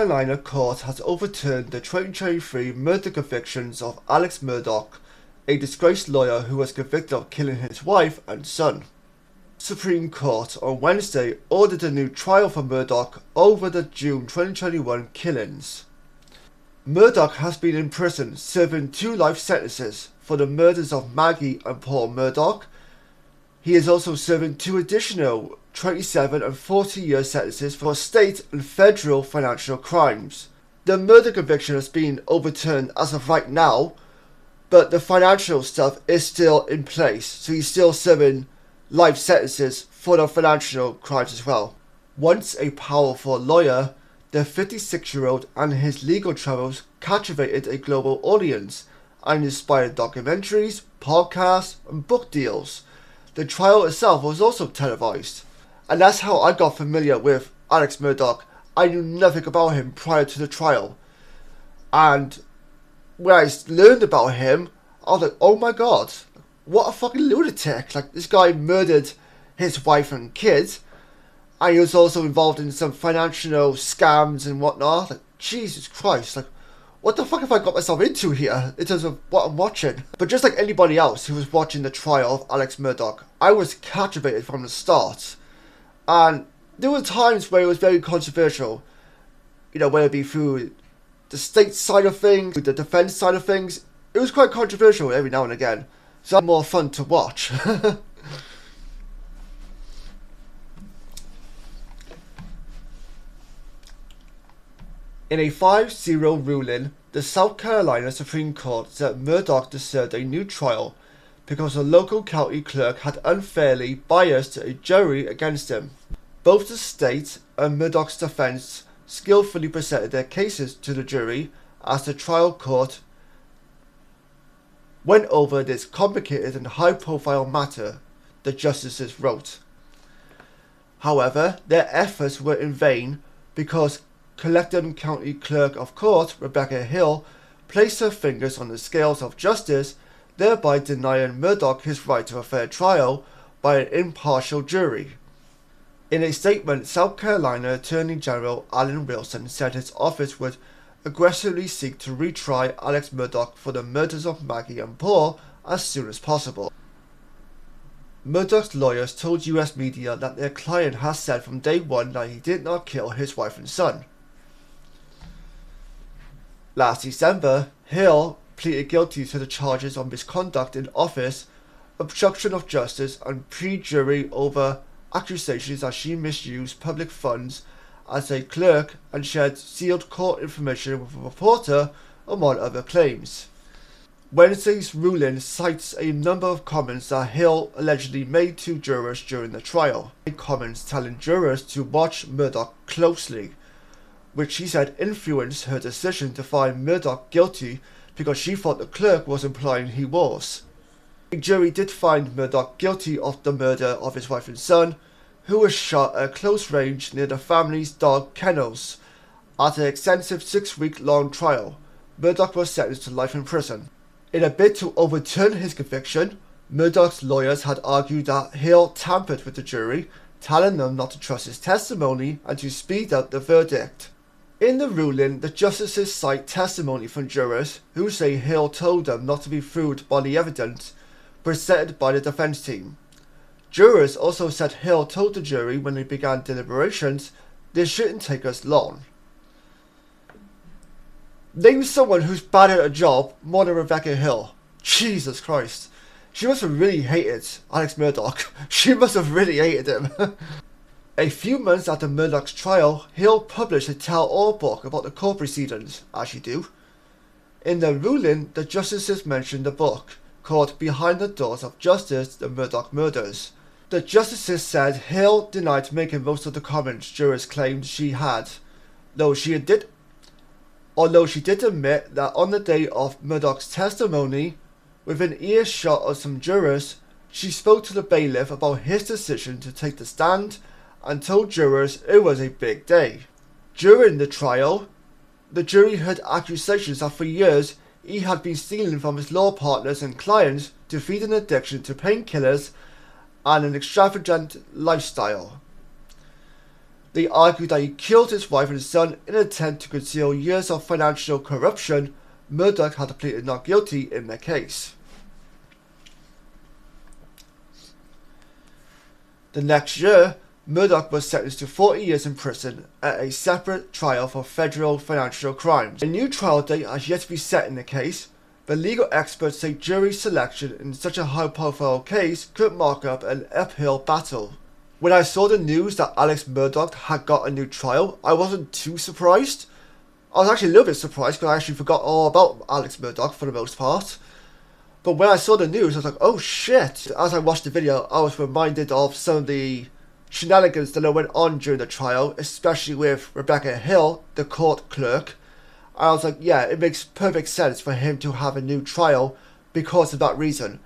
Carolina court has overturned the 2023 murder convictions of Alex Murdaugh, a disgraced lawyer who was convicted of killing his wife and son. Supreme Court on Wednesday ordered a new trial for Murdaugh over the June 2021 killings. Murdaugh has been in prison serving 2 life sentences for the murders of Maggie and Paul Murdaugh. He is also serving 2 additional 27 and 40-year sentences for state and federal financial crimes. The murder conviction has been overturned as of right now, but the financial stuff is still in place, so he's still serving life sentences for the financial crimes as well. Once a powerful lawyer, the 56-year-old and his legal travels captivated a global audience and inspired documentaries, podcasts, and book deals. The trial itself was also televised, and that's how I got familiar with Alex Murdaugh. I knew nothing about him prior to the trial, and when I learned about him, I was like, oh my god, what a fucking lunatic. Like, this guy murdered his wife and kids, and he was also involved in some financial scams and whatnot. Like, Jesus Christ, like, what the fuck have I got myself into here in terms of what I'm watching? But just like anybody else who was watching the trial of Alex Murdaugh, I was captivated from the start. And there were times where it was very controversial, you know, whether it be through the state side of things, the defense side of things. It was quite controversial every now and again, so more fun to watch. In a 5-0 ruling, the South Carolina Supreme Court said Murdaugh deserved a new trial because a local county clerk had unfairly biased a jury against him. Both the state and Murdaugh's defense skillfully presented their cases to the jury as the trial court went over this complicated and high-profile matter, the justices wrote. However, their efforts were in vain because Collector County Clerk of Court Rebecca Hill placed her fingers on the scales of justice, thereby denying Murdaugh his right to a fair trial by an impartial jury. In a statement, South Carolina Attorney General Alan Wilson said his office would aggressively seek to retry Alex Murdaugh for the murders of Maggie and Paul as soon as possible. Murdaugh's lawyers told US media that their client has said from day one that he did not kill his wife and son. Last December, Hill pleaded guilty to the charges of misconduct in office, obstruction of justice, and pre-jury over accusations that she misused public funds as a clerk and shared sealed court information with a reporter, among other claims. Wednesday's ruling cites a number of comments that Hill allegedly made to jurors during the trial. Comments telling jurors to watch Murdaugh closely, which she said influenced her decision to find Murdaugh guilty because she thought the clerk was implying he was. The jury did find Murdaugh guilty of the murder of his wife and son, who was shot at close range near the family's dog kennels. After an extensive 6-week-long trial, Murdaugh was sentenced to life in prison. In a bid to overturn his conviction, Murdaugh's lawyers had argued that Hill tampered with the jury, telling them not to trust his testimony and to speed up the verdict. In the ruling, the justices cite testimony from jurors who say Hill told them not to be fooled by the evidence presented by the defense team. Jurors also said Hill told the jury when they began deliberations, "This shouldn't take us long." Name someone who's bad at a job more than Rebecca Hill. Jesus Christ. She must have really hated Alex Murdaugh. She must have really hated him. A few months after Murdaugh's trial, Hill published a tell-all book about the court proceedings, as you do. In the ruling, the justices mentioned the book, called Behind the Doors of Justice, The Murdaugh Murders. The justices said Hill denied making most of the comments jurors claimed she had, although she did admit that on the day of Murdaugh's testimony, within earshot of some jurors, she spoke to the bailiff about his decision to take the stand and told jurors it was a big day. During the trial, the jury heard accusations that for years he had been stealing from his law partners and clients to feed an addiction to painkillers and an extravagant lifestyle. They argued that he killed his wife and son in an attempt to conceal years of financial corruption. Murdaugh had pleaded not guilty in their case. The next year, Murdaugh was sentenced to 40 years in prison at a separate trial for federal financial crimes. A new trial date has yet to be set in the case, but legal experts say jury selection in such a high-profile case could mark up an uphill battle. When I saw the news that Alex Murdaugh had got a new trial, I wasn't too surprised. I was actually a little bit surprised because I actually forgot all about Alex Murdaugh for the most part. But when I saw the news, I was like, oh shit. As I watched the video, I was reminded of some of the shenanigans that went on during the trial, especially with Rebecca Hill, the court clerk. I was like, yeah, it makes perfect sense for him to have a new trial because of that reason.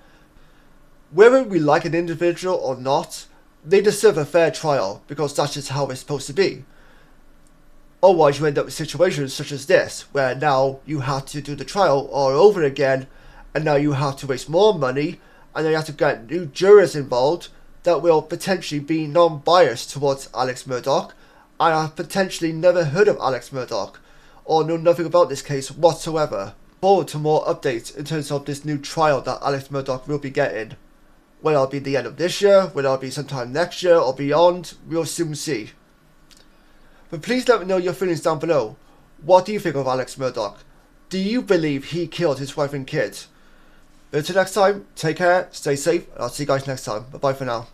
Whether we like an individual or not, they deserve a fair trial because that's just how it's supposed to be. Otherwise you end up with situations such as this, where now you have to do the trial all over again, and now you have to waste more money, and then you have to get new jurors involved that will potentially be non-biased towards Alex Murdaugh, and have potentially never heard of Alex Murdaugh, or know nothing about this case whatsoever. Forward to more updates in terms of this new trial that Alex Murdaugh will be getting. Whether it'll be the end of this year, whether it'll be sometime next year or beyond, we'll soon see. But please let me know your feelings down below. What do you think of Alex Murdaugh? Do you believe he killed his wife and kids? Until next time, take care, stay safe, and I'll see you guys next time. Bye bye for now.